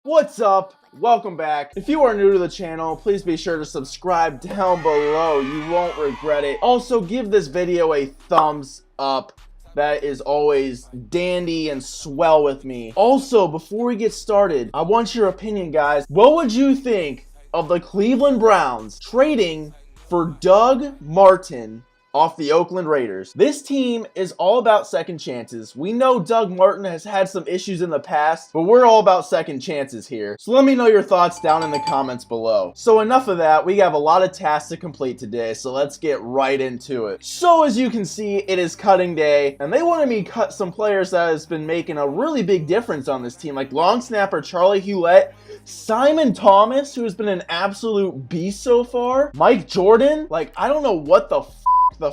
What's up? Welcome back. If you are new to the channel, please be sure to subscribe down below. You won't regret it. Also, give this video a thumbs up. That is always dandy and swell with me. Also, before we get started, I want your opinion, guys. What would you think of the Cleveland Browns trading for Doug Martin off the Oakland Raiders? This team is all about second chances. We know Doug Martin has had some issues in the past, but we're all about second chances here. So let me know your thoughts down in the comments below. So enough of that. We have a lot of tasks to complete today, so let's get right into it. So as you can see, it is cutting day, and they wanted me to cut some players that has been making a really big difference on this team, like long snapper Charlie Hewlett, Simon Thomas, who has been an absolute beast so far, Mike Jordan. Like, I don't know what the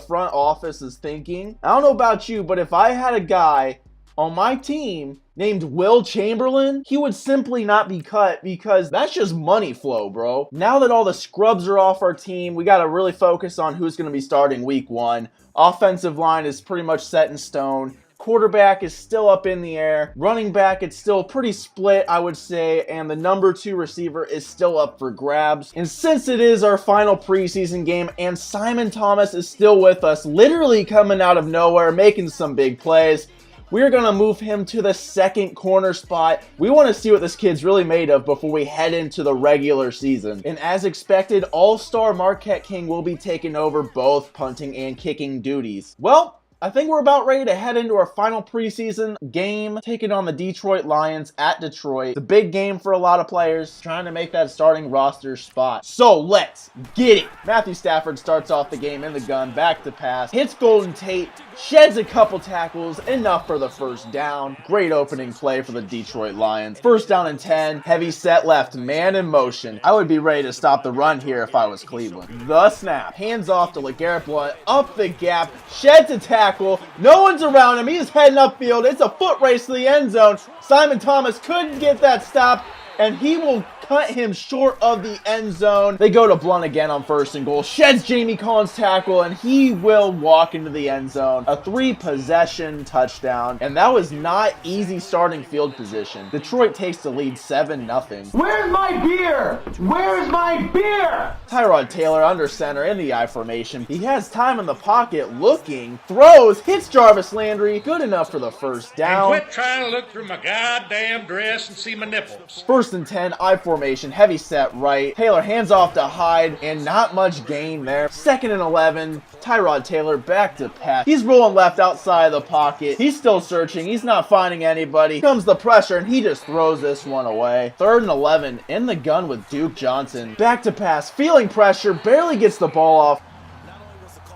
front office is thinking. I don't know about you, but if I had a guy on my team named Will Chamberlain, he would simply not be cut because that's just money flow, bro. Now that all the scrubs are off our team, we got to really focus on who's going to be starting week 1. Offensive line is pretty much set in stone. Quarterback is still up in the air. Running back, it's still pretty split, I would say. And the number 2 receiver is still up for grabs. And since it is our final preseason game and Simon Thomas is still with us, literally coming out of nowhere, making some big plays, we're going to move him to the second corner spot. We want to see what this kid's really made of before we head into the regular season. And as expected, All-Star Marquette King will be taking over both punting and kicking duties. Well, I think we're about ready to head into our final preseason game, taking on the Detroit Lions at Detroit. It's a big game for a lot of players, trying to make that starting roster spot. So let's get it. Matthew Stafford starts off the game in the gun, back to pass, hits Golden Tate, sheds a couple tackles, enough for the first down. Great opening play for the Detroit Lions. First down and 10, heavy set left, man in motion. I would be ready to stop the run here if I was Cleveland. The snap, hands off to LeGarrette Blount, up the gap, sheds a tackle. No one's around him. He's heading upfield. It's a foot race to the end zone. Simon Thomas couldn't get that stop, and he will cut him short of the end zone. They go to Blount again on 1st and goal. Sheds Jamie Collins' tackle, and he will walk into the end zone. A 3-possession touchdown, and that was not easy starting field position. Detroit takes the lead 7-0. Where's my beer? Where's my beer? Tyrod Taylor under center in the I formation. He has time in the pocket, looking, throws, hits Jarvis Landry. Good enough for the first down. And quit trying to look through my goddamn dress and see my nipples. 1st and 10, I formation, heavy set right. Taylor hands off to Hyde, and not much gain there. 2nd and 11, Tyrod Taylor back to pass. He's rolling left outside of the pocket. He's still searching. He's not finding anybody. Comes the pressure, and he just throws this one away. 3rd and 11, in the gun with Duke Johnson. Back to pass, feeling pressure, barely gets the ball off.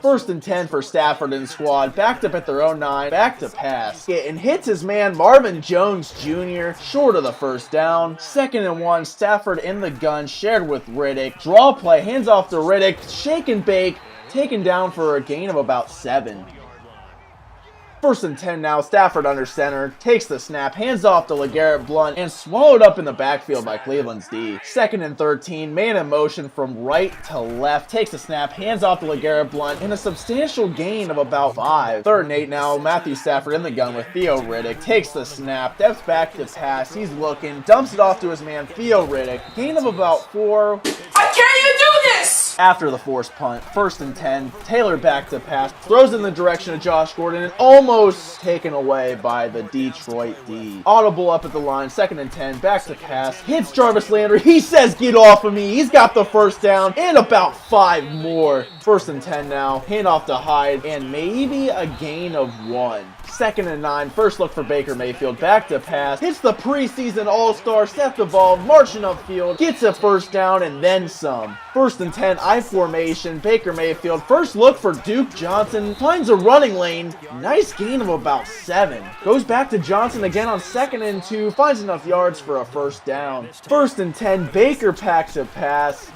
1st and 10 for Stafford and squad. Backed up at their own 9. Back to pass. And hits his man Marvin Jones Jr. short of the first down. 2nd and 1. Stafford in the gun. Shared with Riddick. Draw play. Hands off to Riddick. Shake and bake. Taken down for a gain of about 7. 1st and 10 now, Stafford under center, takes the snap, hands off to LeGarrette Blount, and swallowed up in the backfield by Cleveland's D. 2nd and 13, man in motion from right to left, takes the snap, hands off to LeGarrette Blount, and a substantial gain of about 5. 3rd and 8 now, Matthew Stafford in the gun with Theo Riddick, takes the snap, steps back to pass, he's looking, dumps it off to his man Theo Riddick, gain of about 4. Why can't you do this? After the forced punt, 1st and 10, Taylor back to pass, throws in the direction of Josh Gordon, and almost taken away by the Detroit D. Audible up at the line, 2nd and 10, back to pass, hits Jarvis Landry, he says get off of me, he's got the first down, and about 5 more. 1st and 10 now, hand off to Hyde, and maybe a gain of 1. 2nd and 9, first look for Baker Mayfield, back to pass, hits the preseason All-Star Seth DeVaul, marching upfield, gets a first down, and then some. 1st and 10, I formation, Baker Mayfield, first look for Duke Johnson, finds a running lane, nice gain of about 7. Goes back to Johnson again on 2nd and 2, finds enough yards for a first down. 1st and 10, Baker packs a pass,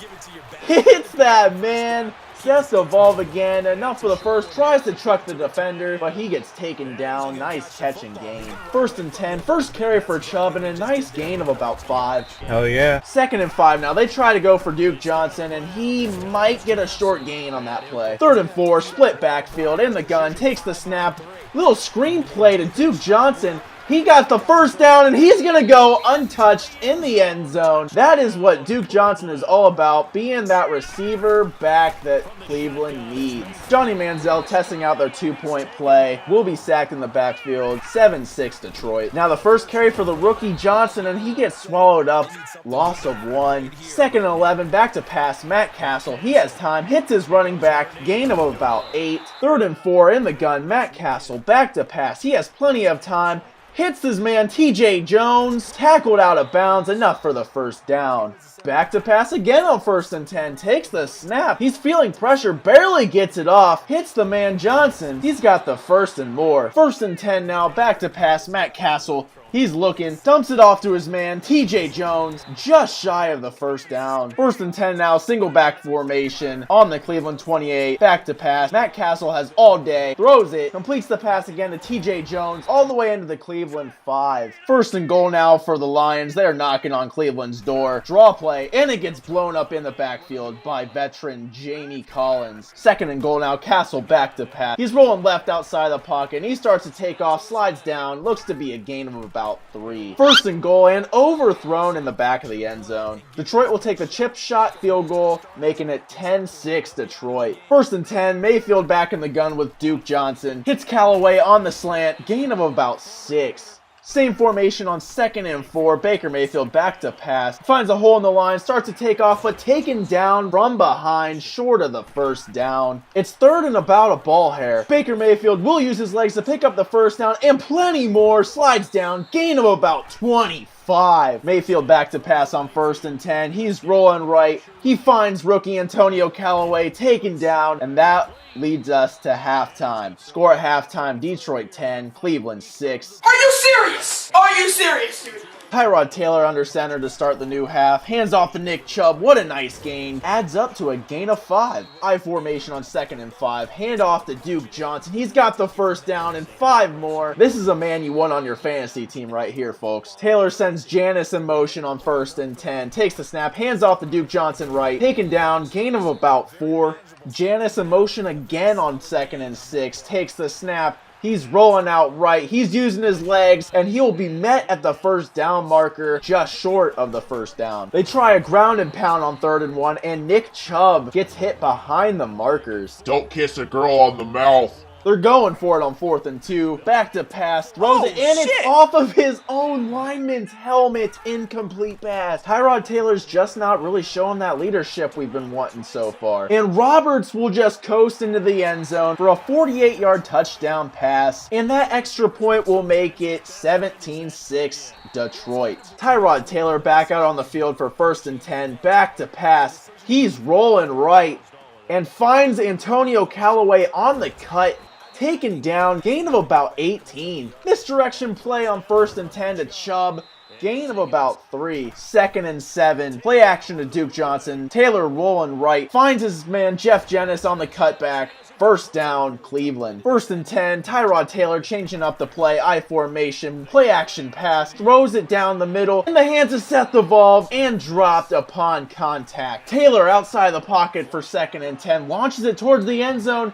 hits that man. Seth DeVaul again, enough for the first, tries to truck the defender, but he gets taken down. Nice catch and gain. 1st and 10, first carry for Chubb, and a nice gain of about 5. Hell yeah. 2nd and 5 now. They try to go for Duke Johnson, and he might get a short gain on that play. 3rd and 4, split backfield, in the gun, takes the snap. Little screen play to Duke Johnson. He got the first down, and he's going to go untouched in the end zone. That is what Duke Johnson is all about, being that receiver back that Cleveland needs. Johnny Manziel testing out their two-point play. Will be sacked in the backfield. 7-6 Detroit. Now the first carry for the rookie Johnson, and he gets swallowed up. Loss of 1. 2nd and 11. Back to pass. Matt Castle. He has time. Hits his running back. Gain of about 8. 3rd and 4 in the gun. Matt Castle. Back to pass. He has plenty of time. Hits his man TJ Jones, tackled out of bounds, enough for the first down. Back to pass again on 1st and 10, takes the snap. He's feeling pressure, barely gets it off, hits the man Johnson. He's got the 1st and more. 1st and 10 now, back to pass, Matt Castle. He's looking, dumps it off to his man, TJ Jones, just shy of the 1st down. 1st and 10 now, single back formation on the Cleveland 28, back to pass. Matt Castle has all day, throws it, completes the pass again to TJ Jones, all the way into the Cleveland 5. 1st and goal now for the Lions. They're knocking on Cleveland's door. Draw play, and it gets blown up in the backfield by veteran Jamie Collins. 2nd and goal now, Castle back to pass. He's rolling left outside the pocket, and he starts to take off, slides down, looks to be a gain of about 3. 1st and goal, and overthrown in the back of the end zone. Detroit will take the chip shot field goal, making it 10-6 Detroit. 1st and 10, Mayfield back in the gun with Duke Johnson. Hits Callaway on the slant, gain of about 6. Same formation on 2nd and 4. Baker Mayfield back to pass. Finds a hole in the line, starts to take off, but taken down from behind, short of the 1st down. It's 3rd and about a ball hair. Baker Mayfield will use his legs to pick up the 1st down, and plenty more. Slides down, gain of about 25. Mayfield back to pass on 1st and 10. He's rolling right. He finds rookie Antonio Callaway taken down, and that leads us to halftime. Score at halftime, Detroit 10, Cleveland 6. Are you serious? Are you serious, dude? Tyrod Taylor under center to start the new half. Hands off to Nick Chubb. What a nice gain. Adds up to a gain of 5. I formation on 2nd and 5. Hand off to Duke Johnson. He's got the 1st down and 5 more. This is a man you want on your fantasy team right here, folks. Taylor sends Janis in motion on 1st and 10. Takes the snap. Hands off to Duke Johnson right. Taken down. Gain of about 4. Janis in motion again on 2nd and 6. Takes the snap. He's rolling out right. He's using his legs, and he'll be met at the 1st down marker, just short of the 1st down. They try a ground and pound on 3rd and 1, and Nick Chubb gets hit behind the markers. Don't kiss a girl on the mouth. They're going for it on 4th and 2. Back to pass. Throws it, and it's off of his own lineman's helmet. Incomplete pass. Tyrod Taylor's just not really showing that leadership we've been wanting so far. And Roberts will just coast into the end zone for a 48-yard touchdown pass. And that extra point will make it 17-6 Detroit. Tyrod Taylor back out on the field for 1st and 10. Back to pass. He's rolling right and finds Antonio Callaway on the cut. Taken down, gain of about 18. Misdirection play on 1st and 10 to Chubb. Gain of about 3. 2nd and 7. Play action to Duke Johnson. Taylor rolling right. Finds his man Jeff Janis on the cutback. 1st down, Cleveland. 1st and 10. Tyrod Taylor changing up the play. I formation. Play action pass. Throws it down the middle. In the hands of Seth Evolve. And dropped upon contact. Taylor outside the pocket for 2nd and 10. Launches it towards the end zone.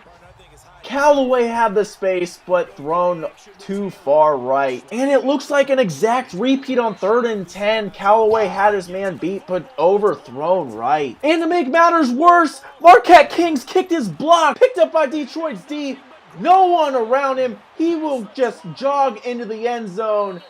Callaway had the space, but thrown too far right. And it looks like an exact repeat on 3rd and 10. Callaway had his man beat, but overthrown right. And to make matters worse, Marquette Kings kicked his block. Picked up by Detroit's D. No one around him. He will just jog into the end zone.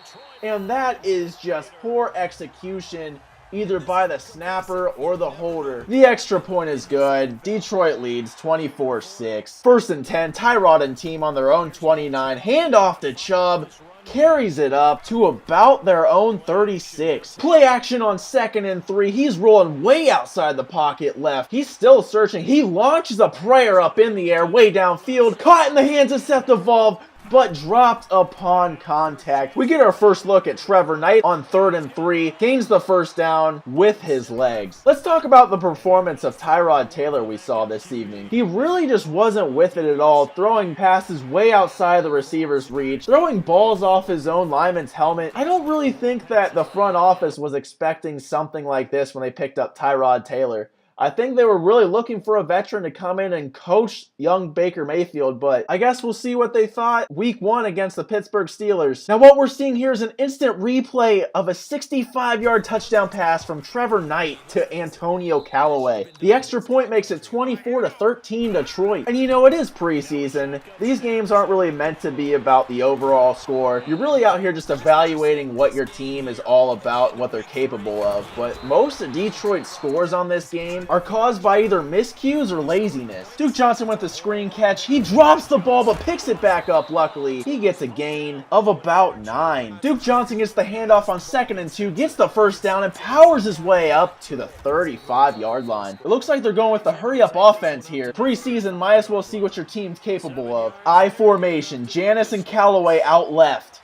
And that is just poor execution, either by the snapper or the holder. The extra point is good. Detroit leads 24-6. 1st and 10, Tyrod and team on their own 29. Handoff to Chubb. Carries it up to about their own 36. Play action on 2nd and 3. He's rolling way outside the pocket left. He's still searching. He launches a prayer up in the air, way downfield. Caught in the hands of Seth Evolve, but dropped upon contact. We get our first look at Trevor Knight on 3rd and 3. Gains the 1st down with his legs. Let's talk about the performance of Tyrod Taylor we saw this evening. He really just wasn't with it at all, throwing passes way outside the receiver's reach, throwing balls off his own lineman's helmet. I don't really think that the front office was expecting something like this when they picked up Tyrod Taylor. I think they were really looking for a veteran to come in and coach young Baker Mayfield, but I guess we'll see what they thought week 1 against the Pittsburgh Steelers. Now what we're seeing here is an instant replay of a 65-yard touchdown pass from Trevor Knight to Antonio Callaway. The extra point makes it 24-13 Detroit. And you know, it is preseason. These games aren't really meant to be about the overall score. You're really out here just evaluating what your team is all about, what they're capable of. But most of Detroit's scores on this game are caused by either miscues or laziness. Duke Johnson with the screen catch. He drops the ball but picks it back up luckily. He gets a gain of about 9. Duke Johnson gets the handoff on 2nd and 2, gets the first down, and powers his way up to the 35-yard line. It looks like they're going with the hurry-up offense here. Preseason, might as well see what your team's capable of. I formation, Janis and Callaway out left.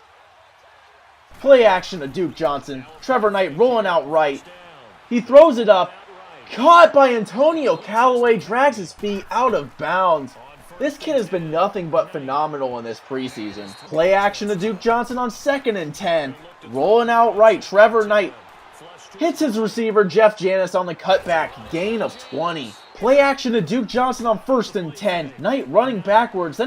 Play action to Duke Johnson. Trevor Knight rolling out right. He throws it up. Caught by Antonio Callaway, drags his feet out of bounds. This kid has been nothing but phenomenal in this preseason. Play action to Duke Johnson on 2nd and 10. Rolling out right, Trevor Knight hits his receiver, Jeff Janis, on the cutback. Gain of 20. Play action to Duke Johnson on 1st and 10. Knight running backwards.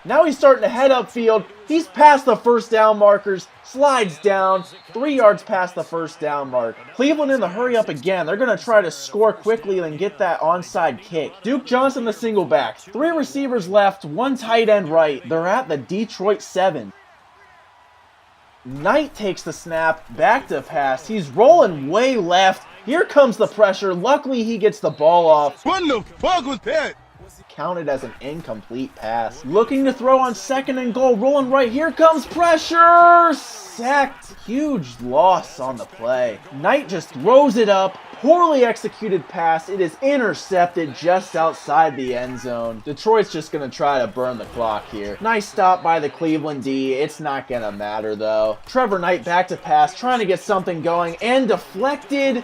Now he's starting to head upfield. He's past the first down markers. Slides down. 3 yards past the first down mark. Cleveland in the hurry up again. They're going to try to score quickly and get that onside kick. Duke Johnson the single back. 3 receivers left. 1 tight end right. They're at the Detroit 7. Knight takes the snap. Back to pass. He's rolling way left. Here comes the pressure. Luckily, he gets the ball off. What the fuck was that? Counted as an incomplete pass. Looking to throw on 2nd and goal. Rolling right. Here comes pressure. Sacked. Huge loss on the play. Knight just throws it up. Poorly executed pass. It is intercepted just outside the end zone. Detroit's just going to try to burn the clock here. Nice stop by the Cleveland D. It's not going to matter though. Trevor Knight back to pass. Trying to get something going and deflected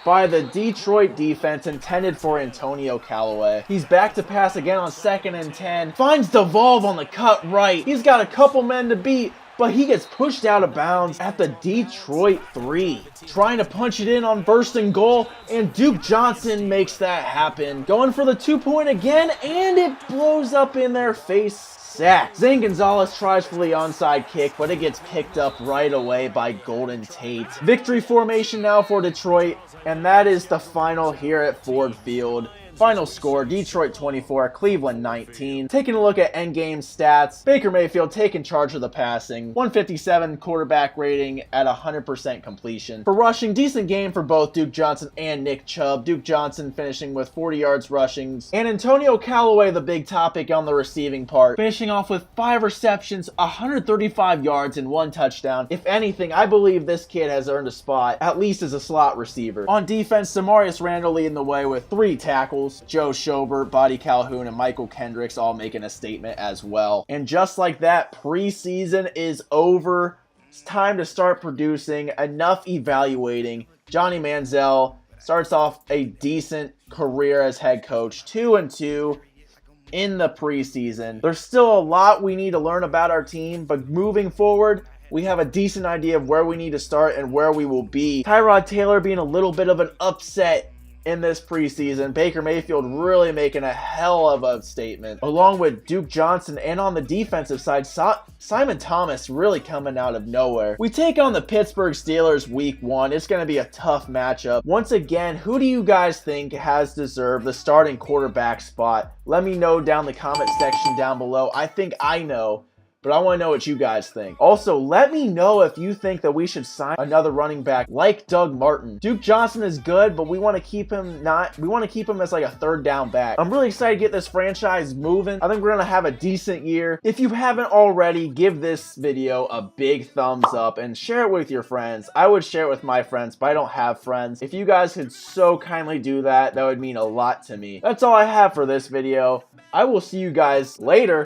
by the Detroit defense intended for Antonio Callaway. He's back to pass again on 2nd and 10. Finds DeVolve on the cut right. He's got a couple men to beat, but he gets pushed out of bounds at the Detroit 3. Trying to punch it in on 1st and goal, and Duke Johnson makes that happen. Going for the 2-point again, and it blows up in their face. Sack. Zane Gonzalez tries for the onside kick, but it gets picked up right away by Golden Tate. Victory formation now for Detroit, and that is the final here at Ford Field. Final score, Detroit 24, Cleveland 19. Taking a look at endgame stats, Baker Mayfield taking charge of the passing. 157 quarterback rating at 100% completion. For rushing, decent game for both Duke Johnson and Nick Chubb. Duke Johnson finishing with 40 yards rushing. And Antonio Callaway, the big topic on the receiving part, finishing off with 5 receptions, 135 yards, and 1 touchdown. If anything, I believe this kid has earned a spot, at least as a slot receiver. On defense, Samarius Randall leading the way with 3 tackles. Joe Schobert, Buddy Calhoun, and Michael Kendricks all making a statement as well. And just like that, preseason is over. It's time to start producing. Enough evaluating. Johnny Manziel starts off a decent career as head coach. 2-2 in the preseason. There's still a lot we need to learn about our team, but moving forward, we have a decent idea of where we need to start and where we will be. Tyrod Taylor being a little bit of an upset in this preseason. Baker Mayfield really making a hell of a statement, along with Duke Johnson, and on the defensive side, Simon Thomas really coming out of nowhere. We take on the Pittsburgh Steelers week 1. It's going to be a tough matchup. Once again, who do you guys think has deserved the starting quarterback spot? Let me know down the comment section down below. I think I know, but I want to know what you guys think. Also, let me know if you think that we should sign another running back like Doug Martin. Duke Johnson is good, but we want to keep him as like a 3rd down back. I'm really excited to get this franchise moving. I think we're going to have a decent year. If you haven't already, give this video a big thumbs up and share it with your friends. I would share it with my friends, but I don't have friends. If you guys could so kindly do that, that would mean a lot to me. That's all I have for this video. I will see you guys later.